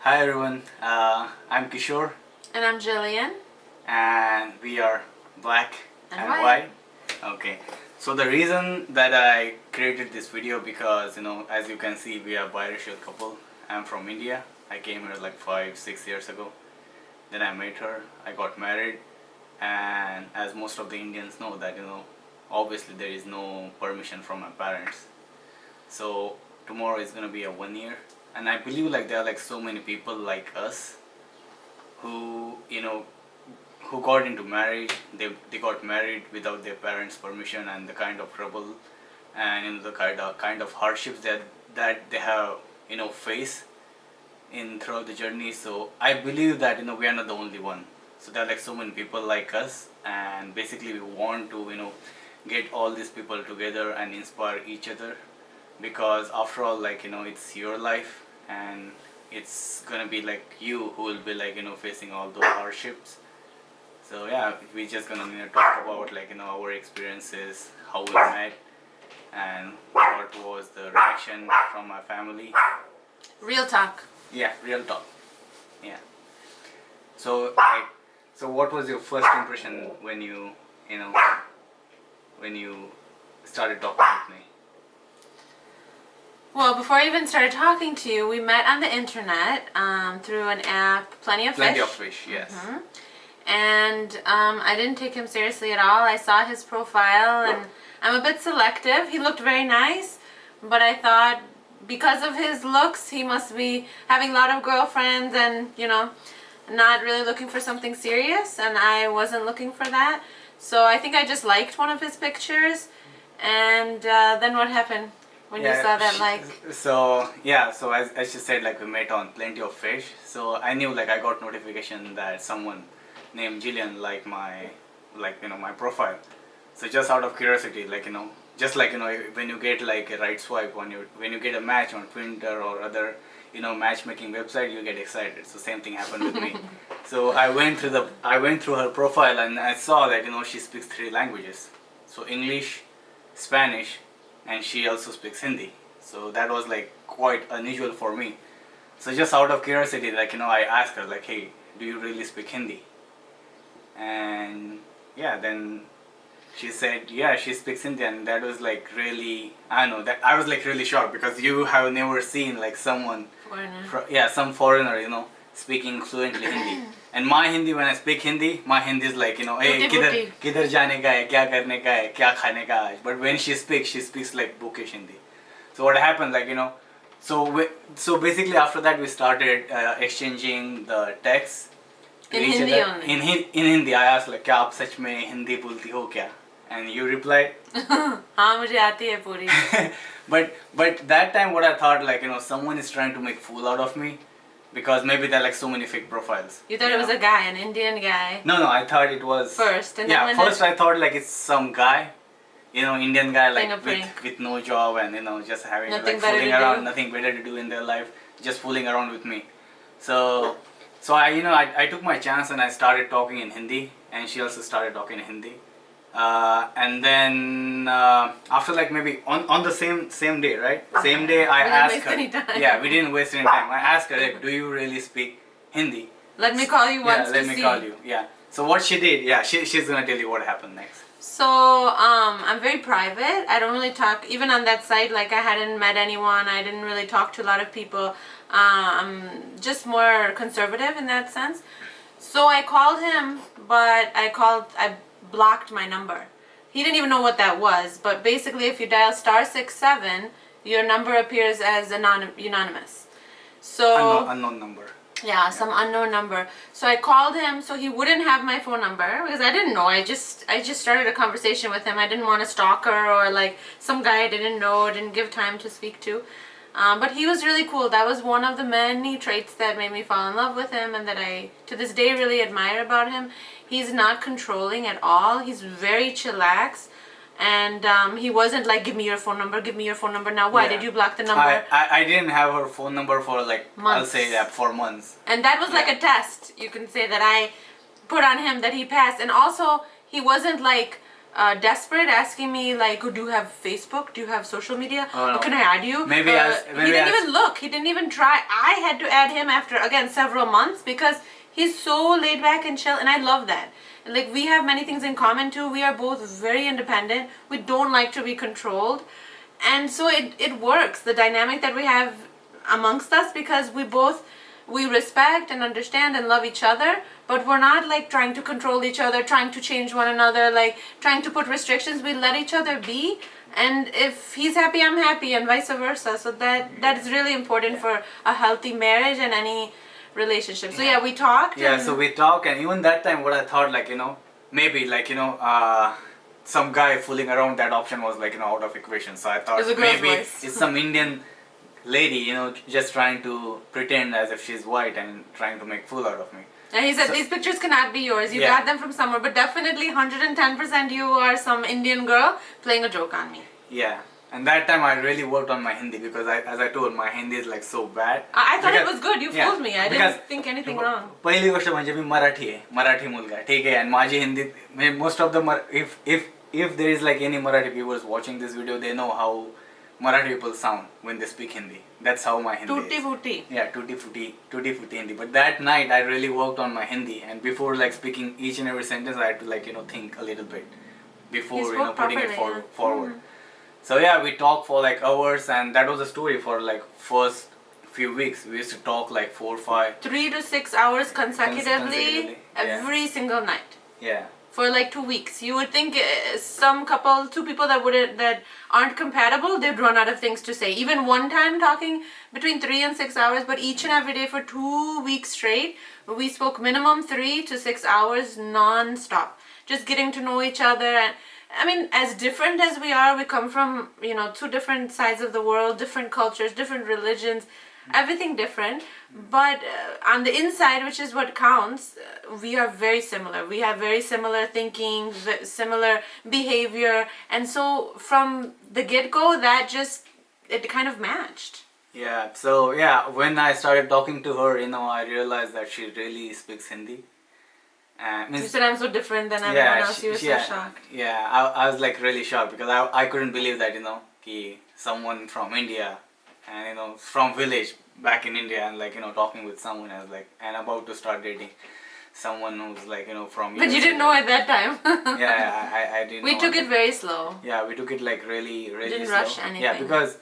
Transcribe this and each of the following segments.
Hi everyone, I'm Kishore And I'm Jillian. and we are Black And White. White. Okay, so the reason that I created this video because as you can see we are biracial couple. I'm from India. I came here like 5-6 years ago. Then I met her, I got married, and as most of the Indians know that obviously there is no permission from my parents. So tomorrow is gonna be a 1 year, and I believe like there are like so many people like us who who got into marriage. They got married without their parents' permission, and the kind of trouble and the kind of hardships that they have faced in throughout the journey. So I believe that we are not the only one. So there are like so many people like us, and basically we want to get all these people together and inspire each other, because after all it's your life, and it's gonna be like you who will be like facing all those hardships. So yeah, we just gonna talk about like our experiences, how we met, and what was the reaction from my family. Real talk. Yeah, real talk. Yeah. So like, so what was your first impression when you started talking with me? Well, before I even started talking to you, we met on the internet through an app, Plenty of Fish. Plenty of Fish, yes. Mm-hmm. And I didn't take him seriously at all. I saw his profile, and I'm a bit selective. He looked very nice, but I thought because of his looks, he must be having a lot of girlfriends and, not really looking for something serious, and I wasn't looking for that. So I think I just liked one of his pictures, and then what happened when you saw that like? So as she said, like we met on Plenty of Fish. So I knew, like I got notification that someone named Jillian liked my my profile. So just out of curiosity, just like when you get like a right swipe when you get a match on Twitter or other matchmaking website, you get excited. So same thing happened with me. So I went through her profile, and I saw that she speaks 3 languages. So English, Spanish, and she also speaks Hindi. So that was like quite unusual for me. So just out of curiosity, I asked her like, hey, do you really speak Hindi? And yeah, then she said, yeah, she speaks Hindi, and that was like really, I don't know, that I was like really shocked, because you have never seen like someone, some foreigner, speaking fluently Hindi. And my Hindi, when I speak Hindi, my Hindi is like, hey, kidhar jane ka hai, kya karne ka hai, kya khane ka hai. But when she speaks like bookish Hindi. So what happened, so basically after that we started exchanging the texts. In Hindi only. In Hindi, I asked like, क्या आप सच में हिंदी बोलती हो क्या? And you replied, हाँ मुझे आती है पूरी. but that time what I thought, someone is trying to make fool out of me, because maybe there are like so many fake profiles. You thought it was a guy, an Indian guy? No, I thought it was first. And yeah, first I thought like it's some guy, Indian guy like with no job and just having nothing like fooling around, nothing better to do in their life, just fooling around with me. So I took my chance, and I started talking in Hindi, and she also started talking in Hindi. And then after like maybe on the same day, right? Same day I asked her. Yeah, we didn't waste any time. I asked her, like, do you really speak Hindi? Let me call you once to see. Yeah, let me call you. Yeah. So what she did, yeah, she's gonna tell you what happened next. So I'm very private. I don't really talk, even on that site, like I hadn't met anyone. I didn't really talk to a lot of people. I'm just more conservative in that sense. So I called him, but I blocked my number. He didn't even know what that was, but basically if you dial *67, your number appears as anonymous. So unknown number. Yeah, some unknown number. So I called him, so he wouldn't have my phone number, because I didn't know. I just started a conversation with him. I didn't want a stalker or like some guy I didn't know, didn't give time to speak to. But he was really cool. That was one of the many traits that made me fall in love with him, and that I, to this day, really admire about him. He's not controlling at all. He's very chillax. And he wasn't like, give me your phone number, give me your phone number. Now why did you block the number? I didn't have her phone number for like months. I'll say that, for months. And that was like a test. You can say that I put on him, that he passed. And also he wasn't like desperate, asking me like, "Oh, do you have Facebook? Do you have social media? Oh, no. Can I add you?" Maybe he didn't even look. He didn't even try. I had to add him after again several months because he's so laid back and chill, and I love that. Like we have many things in common too. We are both very independent. We don't like to be controlled, and so it works. The dynamic that we have amongst us because we respect and understand and love each other, but we're not like trying to control each other, trying to change one another, like trying to put restrictions. We let each other be, and if he's happy, I'm happy, and vice versa. So that is really important for a healthy marriage and any relationship. So yeah, we talked. Yeah, so we talked, and even that time, what I thought, like, maybe like, some guy fooling around, that option was like, out of equation. So I thought It was a girl's maybe voice. it's some Indian lady, just trying to pretend as if she's white and trying to make fool out of me. And he said, these pictures cannot be yours. You got them from somewhere, but definitely 110% you are some Indian girl playing a joke on me. Yeah. And that time I really worked on my Hindi because as I told, my Hindi is like so bad. I thought it was good. You fooled me. I didn't think anything wrong. पहिली गोष्ट म्हणजे मी मराठी आहे, मराठी मुलगा आहे, ठीक आहे, and माझी Hindi, most of the if there is like any Marathi viewers watching this video, they know how Marathi people sound when they speak Hindi. That's how my Hindi Tutti is. futti. Yeah, tutti futti Hindi. But that night I really worked on my Hindi, and before like speaking each and every sentence, I had to like think a little bit before putting it forward. So yeah, we talked for like hours, and that was the story for like first few weeks. We used to talk like 4 or 5. 3 to 6 hours consecutively. Every single night. Yeah. For like 2 weeks. You would think two people that aren't compatible, they'd run out of things to say. Even one time talking between 3 and 6 hours, but each and every day for 2 weeks straight, we spoke minimum 3 to 6 hours non-stop. Just getting to know each other. And I mean, as different as we are, we come from, 2 different sides of the world, different cultures, different religions, everything different. But on the inside, which is what counts, we are very similar. We have very similar thinking, similar behavior. And so from the get-go, it kind of matched. Yeah, so yeah, when I started talking to her, I realized that she really speaks Hindi. You said I'm so different than everyone else. You were so shocked. Yeah, I was like really shocked because I couldn't believe that someone from India and from village back in India and like talking with someone as like and about to start dating someone who's like from. But you didn't know at that time. Yeah, I didn't. We took it very slow. Yeah, we took it like really didn't slow. rush anything. Yeah, because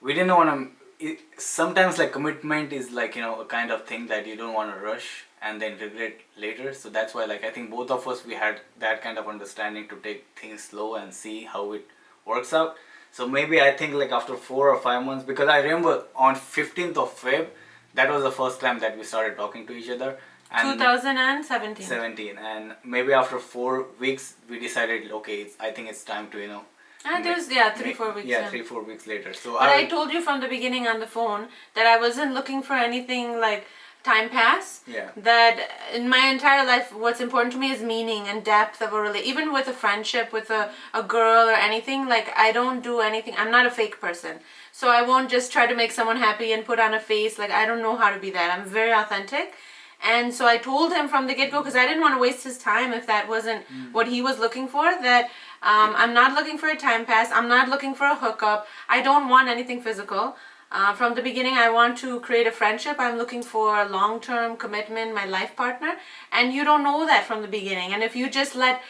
we didn't want to. Sometimes like commitment is like a kind of thing that you don't want to rush and then regret later. So that's why like I think both of us we had that kind of understanding to take things slow and see how it works out. So maybe I think like after 4 or 5 months, because I remember on 15th of Feb, that was the first time that we started talking to each other. And 2017. 17, and maybe after 4 weeks we decided okay, I think it's time to And it was 3-4 weeks. Yeah, 3-4 weeks later. So but I told you from the beginning on the phone that I wasn't looking for anything like time pass. Yeah. That in my entire life, what's important to me is meaning and depth of a relationship. Even with a friendship, with a girl or anything, like I don't do anything. I'm not a fake person. So I won't just try to make someone happy and put on a face. Like I don't know how to be that. I'm very authentic. And so I told him from the get-go, because I didn't want to waste his time if that wasn't what he was looking for, that I'm not looking for a time pass. I'm not looking for a hookup. I don't want anything physical. From the beginning, I want to create a friendship. I'm looking for a long-term commitment, my life partner. And you don't know that from the beginning. And if you just let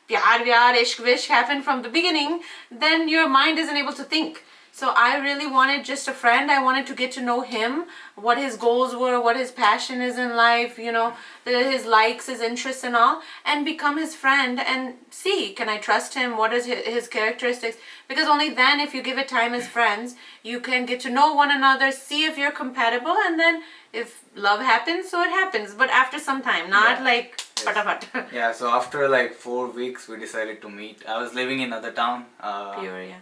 pyar, vyar, ishq, vish happen from the beginning, then your mind isn't able to think. So I really wanted just a friend. I wanted to get to know him, what his goals were, what his passion is in life, his likes, his interests and all, and become his friend and see, can I trust him? What is his characteristics? Because only then, if you give it time as friends, you can get to know one another, see if you're compatible, and then if love happens, so it happens. But after some time, not like fatapat. Yeah, so after like 4 weeks, we decided to meet. I was living in another town,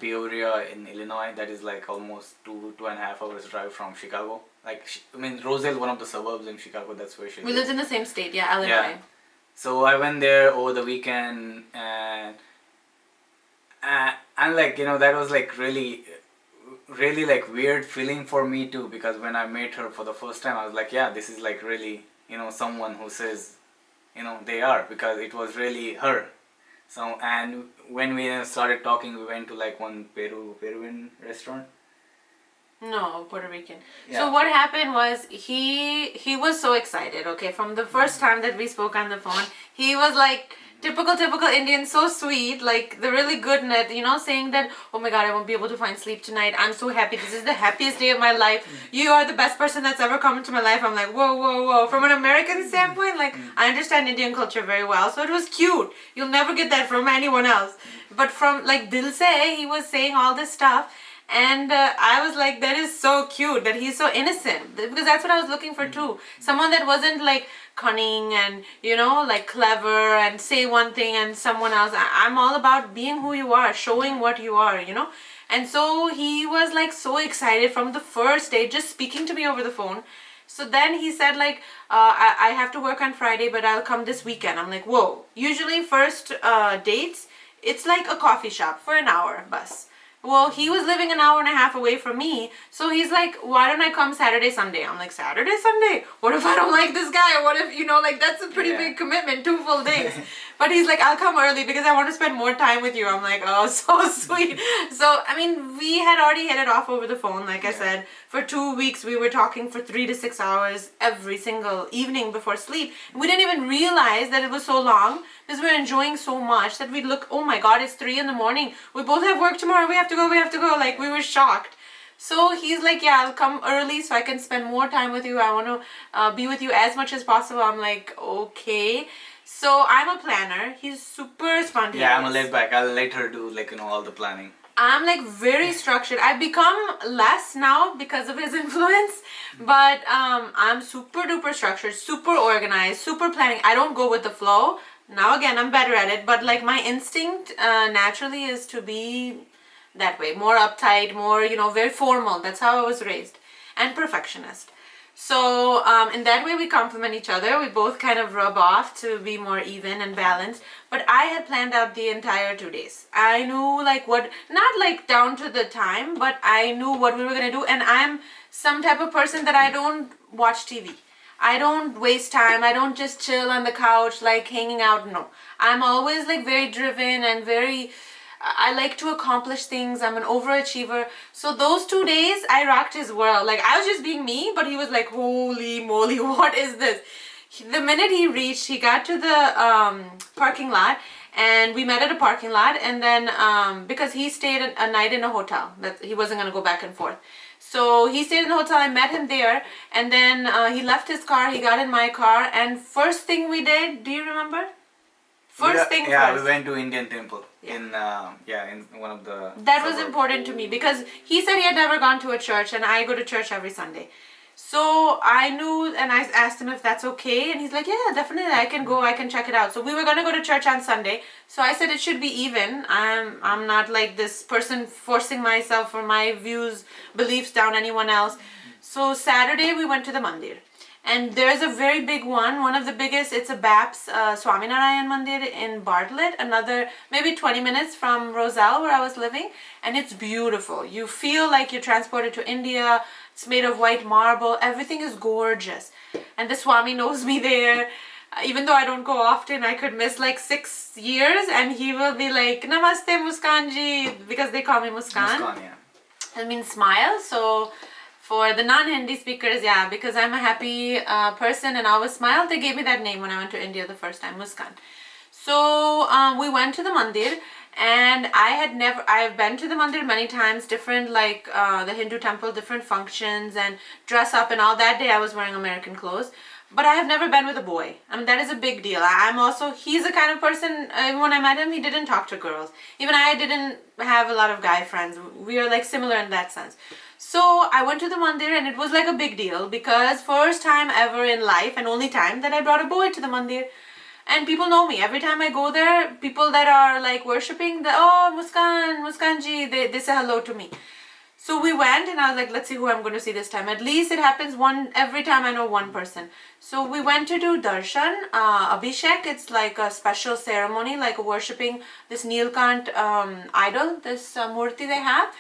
Peoria in Illinois. That is like almost 2.5 hours drive from Chicago. Like, Roselle, one of the suburbs in Chicago, that's where she lives. We lived in the same state, Illinois. Yeah. So I went there over the weekend, and like, that was like really like weird feeling for me too, because when I met her for the first time, I was like, yeah, this is like really, someone who says, they are, because it was really her. So and when we started talking, we went to like one Peruvian restaurant. No, Puerto Rican. Yeah. So what happened was he was so excited, okay, from the first time that we spoke on the phone. He was like typical Indian, so sweet, like the really good net, saying that, oh my god, I won't be able to find sleep tonight. I'm so happy. This is the happiest day of my life. You are the best person that's ever come into my life. I'm like, whoa, whoa, whoa. From an American standpoint, like I understand Indian culture very well, so it was cute. You'll never get that from anyone else. But from like Dil Se, he was saying all this stuff. And I was like, that is so cute that he's so innocent, because that's what I was looking for too. Someone that wasn't like cunning and like clever and say one thing and someone else. I'm all about being who you are, showing what you are. And so he was like so excited from the first day, just speaking to me over the phone. So then he said like, I have to work on Friday, but I'll come this weekend. I'm like, whoa. Usually first dates, it's like a coffee shop for an hour bus. Well, he was living an hour and a half away from me, so he's like, why don't I come Saturday, Sunday? I'm like, Saturday, Sunday? What if I don't like this guy? What if, like that's a pretty big commitment, 2 full days. But he's like, I'll come early because I want to spend more time with you. I'm like, oh, so sweet. So, I mean, we had already hit it off over the phone, like I said. For 2 weeks, we were talking for 3 to 6 hours every single evening before sleep. We didn't even realize that it was so long because we were enjoying so much that we'd look, oh my God, it's 3 in the morning. We both have work tomorrow. We have to go. Like, we were shocked. So he's like, yeah, I'll come early so I can spend more time with you. I want to be with you as much as possible. I'm like, okay. So I'm a planner. He's super spontaneous. Yeah, I'm a laid back. I'll let her do like all the planning. I'm like very structured. I've become less now because of his influence, but I'm super duper structured, super organized, super planning. I don't go with the flow. Now again, I'm better at it, but like my instinct naturally is to be that way, more uptight, more, very formal. That's how I was raised, and perfectionist. So in that way we complement each other. We both kind of rub off to be more even and balanced. But I had planned out the entire 2 days. I knew like what, not like down to the time, but I knew what we were going to do. And I'm some type of person that I don't watch TV. I don't waste time. I don't just chill on the couch like hanging out. No. I'm always like very driven and very... I like to accomplish things. I'm an overachiever. So those 2 days, I rocked his world. Like, I was just being me, but he was like, holy moly, what is this? The minute he reached, he got to the parking lot, and we met at a parking lot, and then, because he stayed a night in a hotel, that he wasn't going to go back and forth. So he stayed in the hotel, I met him there, and then he left his car, he got in my car, and first thing we did, do you remember? First. We went to Indian temple in one of the... That was important to me because he said he had never gone to a church, and I go to church every Sunday. So I knew, and I asked him if that's okay, and he's like, yeah, definitely, I can go, I can check it out. So we were going to go to church on Sunday, so I said it should be even. I'm not like this person forcing myself or my views, beliefs down anyone else. So Saturday we went to the mandir. And there's a very big one of the biggest, it's a BAPS Swaminarayan Mandir in Bartlett, another maybe 20 minutes from Roselle where I was living, and it's beautiful. You feel like you're transported to India. It's made of white marble. Everything is gorgeous. And the Swami knows me there. Even though I don't go often, I could miss like 6 years, and he will be like, Namaste Muskanji, because they call me Muskan. Muskan, yeah. I mean smile, so... For the non-Hindi speakers, yeah, because I'm a happy person and I always smile, they gave me that name when I went to India the first time, Muskan. So we went to the mandir, and I've been to the mandir many times, different like the Hindu temple, different functions and dress up and all. That day I was wearing American clothes. But I have never been with a boy. I mean, that is a big deal. He's the kind of person, when I met him, he didn't talk to girls. Even I didn't have a lot of guy friends. We are like similar in that sense. So I went to the mandir, and it was like a big deal because first time ever in life and only time that I brought a boy to the mandir. And people know me. Every time I go there, people that are like worshipping, Muskanji, they say hello to me. So we went, and I was like, let's see who I'm going to see this time. At least it happens every time I know one person. So we went to do darshan, abhishek. It's like a special ceremony, like worshipping this Neelkant idol, this murti they have.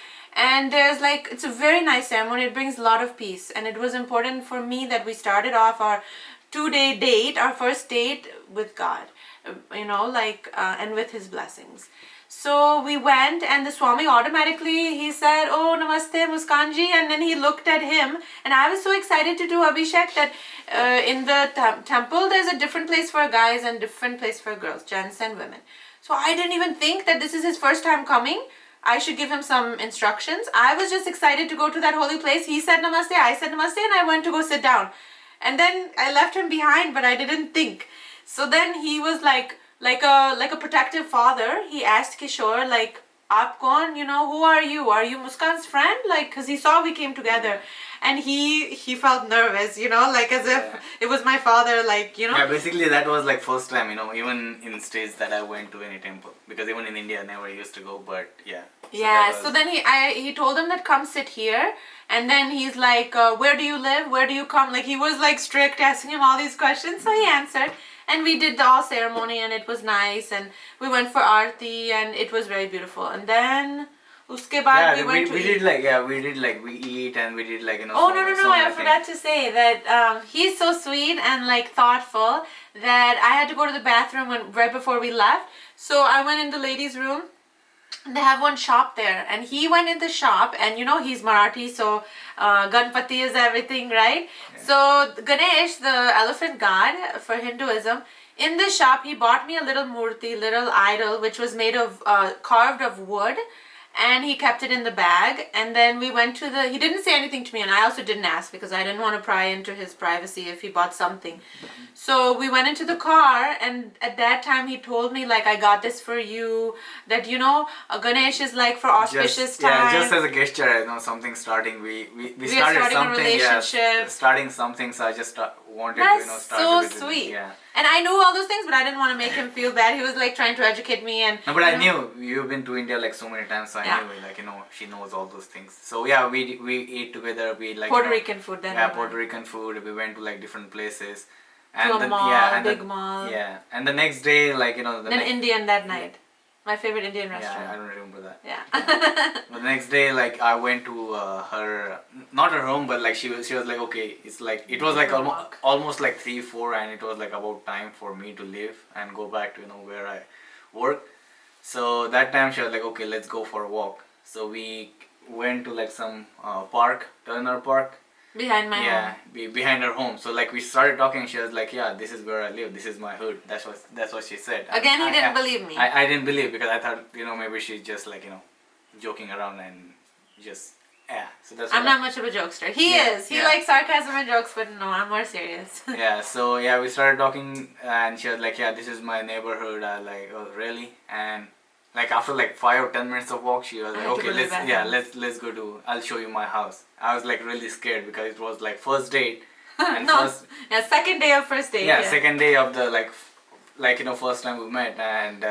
And there's like, it's a very nice ceremony. It brings a lot of peace. And it was important for me that we started off our 2-day date, our first date with God, and with His blessings. So we went, and the Swami automatically, he said, "Oh, namaste, Muskanji," and then he looked at him, and I was so excited to do Abhishek that in the temple, there's a different place for guys and different place for girls, gents and women. So I didn't even think that this is his first time coming. I should give him some instructions. I was just excited to go to that holy place. He said namaste, I said namaste, and I went to go sit down. And then I left him behind, but I didn't think. So then he was like a protective father. He asked Kishore, like, "Aap kaun? Who are you? Are you Muskan's friend?" Like, cause he saw we came together, and he felt nervous, like as if it was my father, like. Yeah, basically that was like first time, even in states that I went to any temple, because even in India I never used to go, but yeah. So then he told him that come sit here, and then he's like, "Where do you live? Where do you come?" Like he was like strict, asking him all these questions. So he answered. And we did the all ceremony, and it was nice, and we went for Aarti, and it was very beautiful. And then, uske baad we went to we eat. did we eat, and we did Oh, no, I forgot to say that he's so sweet and like thoughtful that I had to go to the bathroom right before we left. So I went in the ladies' room. They have one shop there, and he went in the shop, and he's Marathi, so Ganpati is everything, right? Yeah. So Ganesh, the elephant god for Hinduism, in the shop he bought me a little murti, little idol, which was made of carved of wood, and he kept it in the bag. And then we went to he didn't say anything to me, and I also didn't ask because I didn't want to pry into his privacy if he bought something. So we went into the car, and at that time he told me, like, "I got this for you, that Ganesh is like for auspicious time." Yeah, just as a gesture, something starting. We started something. A relationship. Yeah, starting something. So I just wanted That's to start so with sweet. it. Yeah. And I knew all those things, but I didn't want to make him feel bad. He was like trying to educate me, and no, but I knew you've been to India like so many times, so I knew like she knows all those things. So yeah, we ate together. We like Puerto Rican food. Then Puerto Rican food. We went to like different places. And to a mall, big mall. Yeah, and the next day, like then Indian that night. My favorite Indian restaurant. Yeah, I don't remember that. Yeah. But the next day, like I went to her, not her home, but like she was like, okay, it's like it was like almost like 3-4, and it was like about time for me to leave and go back to where I work. So that time she was like, okay, let's go for a walk. So we went to like some park, Turner Park. Behind my home. Yeah, behind her home. So like we started talking. She was like, "Yeah, this is where I live. This is my hood." That's what she said. Again, he didn't believe me. I didn't believe, because I thought maybe she's just like joking around and just So that's. I'm not much of a jokester. He is. He likes sarcasm and jokes, but no, I'm more serious. Yeah. So yeah, we started talking, and she was like, "Yeah, this is my neighborhood." I like, "Oh, really?" And like after like 5 or 10 minutes of walk, she was like, "Okay, let's go to. I'll show you my house." I was like really scared because it was like first date. And second day of first date. Yeah, second day of the first time we met, and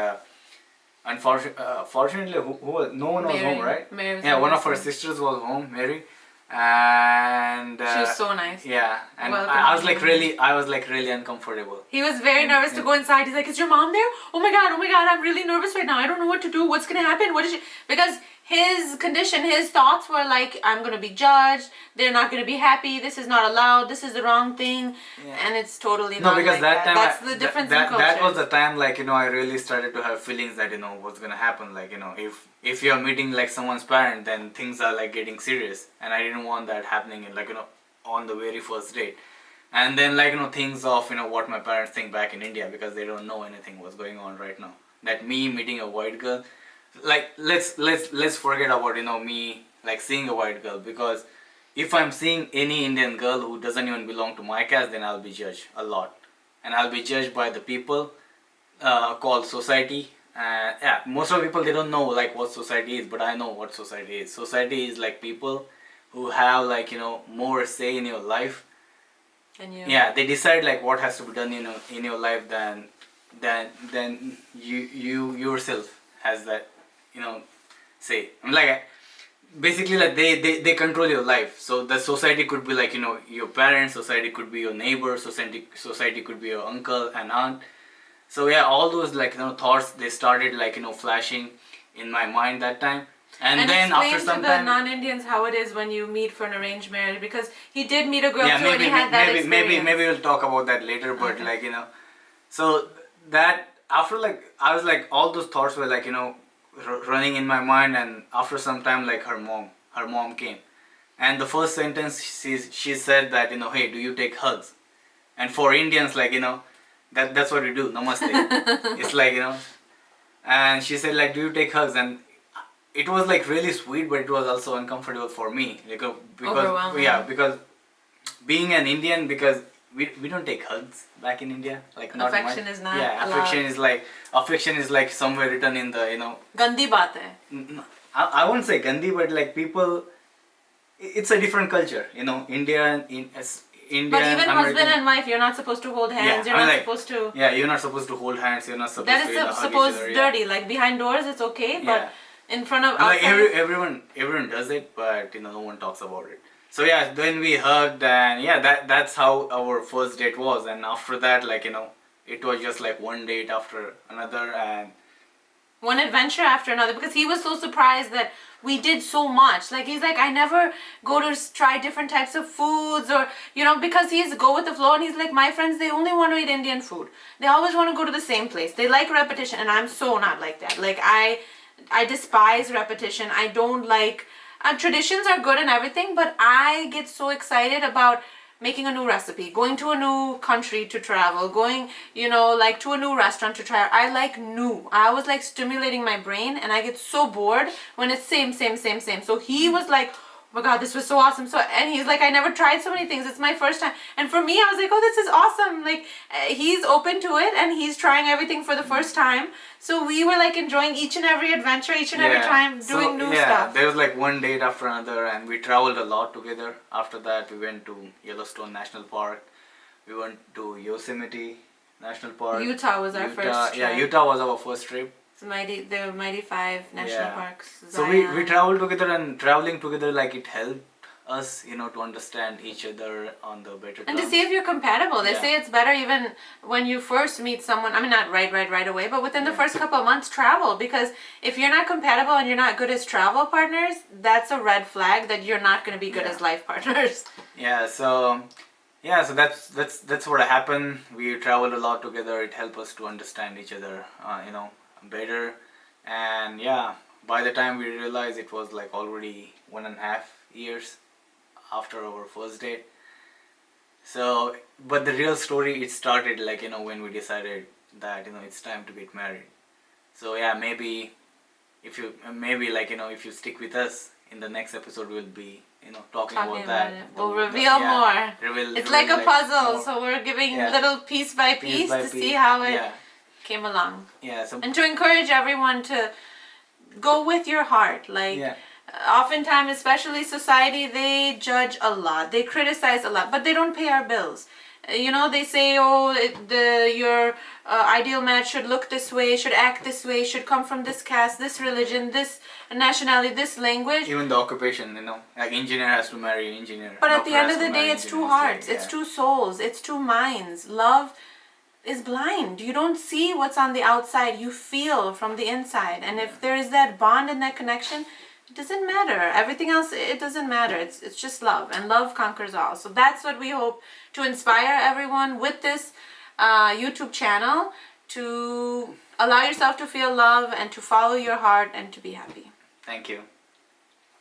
unfortunately, no one was home, right? Mary was one of her sisters was home, Mary, and she was so nice. Yeah, and I was like really uncomfortable. He was very nervous to go inside. He's like, "Is your mom there? Oh my god, I'm really nervous right now. I don't know what to do. What's gonna happen? What is she?" Because his condition, his thoughts were like, "I'm gonna be judged. They're not gonna be happy. This is not allowed. This is the wrong thing," and it's totally not because like that time that's the difference in culture. That was the time, like I really started to have feelings that what's gonna happen. Like if you're meeting like someone's parent, then things are like getting serious, and I didn't want that happening in on the very first date. And then things of what my parents think back in India, because they don't know anything what's going on right now. That me meeting a white girl, like let's forget about me like seeing a white girl, because if I'm seeing any Indian girl who doesn't even belong to my caste, then I'll be judged a lot, and I'll be judged by the people called society. Most of the people, they don't know like what society is, but I know what society is. Society is like people who have like more say in your life. And you. Yeah, they decide like what has to be done in your life than you yourself has that say. I'm like basically like they control your life. So the society could be like your parents, society could be your neighbor, society could be your uncle and aunt. So yeah, all those like thoughts, they started like flashing in my mind that time. And then explain after some to the time, non-Indians how it is when you meet for an arranged marriage, because he did meet a girl yeah, too and he had that experience. maybe we'll talk about that later. But Okay. like so that after like I was like all those thoughts were like running in my mind, and after some time like her mom came, and the first sentence she said that hey, do you take hugs? And for Indians, like that's what we do, namaste. It's like and she said like, do you take hugs? And it was like really sweet, but it was also uncomfortable for me, like because Overwhelming. because being an Indian, because we don't take hugs back in India, like not Affection much. is not Affection is like somewhere written in the Gandhi baat hai. I won't say Gandhi, but like people, it's a different culture, Indian Indian. But even American, husband and wife, you're not supposed to hold hands. Yeah, you're I mean, not like, supposed to. Yeah, you're not supposed to hold hands. You're not supposed That to is hug each supposed other, dirty. Like behind doors, it's okay, but in front of like outside. everyone does it, but no one talks about it. So yeah, then we hugged, and yeah, that's how our first date was. And after that, like it was just like one date after another, and one adventure after another, because he was so surprised that we did so much. Like he's like, I never go to try different types of foods, or because he's go with the flow, and he's like, my friends, they only want to eat Indian food. They always want to go to the same place. They like repetition, and I'm so not like that. Like I despise repetition. I don't like traditions are good and everything, but I get so excited about making a new recipe, going to a new country to travel, going, like to a new restaurant to try. I like new. I was like stimulating my brain, and I get so bored when it's same. So he was like, oh my God, this was so awesome. So, and he's like, I never tried so many things. It's my first time. And for me, I was like, oh, this is awesome. Like he's open to it, and he's trying everything for the first time. So we were like enjoying each and every adventure, each and every time doing new stuff. There was like one date after another, and we traveled a lot together. After that, we went to Yellowstone National Park. We went to Yosemite National Park. Utah was our first trip. Yeah, Utah was our first trip. The Mighty Five National Parks. So we traveled together, and traveling together, like it helped us, to understand each other on the better terms. And to see if you're compatible. They say it's better even when you first meet someone. I mean, not right away, but within the first couple of months, travel. Because if you're not compatible and you're not good as travel partners, that's a red flag that you're not going to be good as life partners. So that's what happened. We traveled a lot together. It helped us to understand each other, better. And by the time we realized, it was like already 1.5 years after our first date. So, but the real story, it started like when we decided that it's time to get married. So maybe if you stick with us, in the next episode we'll be talking about that. We'll reveal more. It's like a puzzle, more. So we're giving little piece by piece to see how it came along. And to encourage everyone to go with your heart. Oftentimes, especially society, they judge a lot, they criticize a lot, but they don't pay our bills. They say, your ideal match should look this way, should act this way, should come from this caste, this religion, this nationality, this language. Even the occupation, like engineer has to marry engineer. But at the end of the day, it's two hearts, it's two souls, it's two minds. Love is blind. You don't see what's on the outside, you feel from the inside. And if there is that bond and that connection, it doesn't matter. Everything else, it doesn't matter. It's just love, and love conquers all. So that's what we hope to inspire everyone with this YouTube channel, to allow yourself to feel love and to follow your heart and to be happy. Thank you.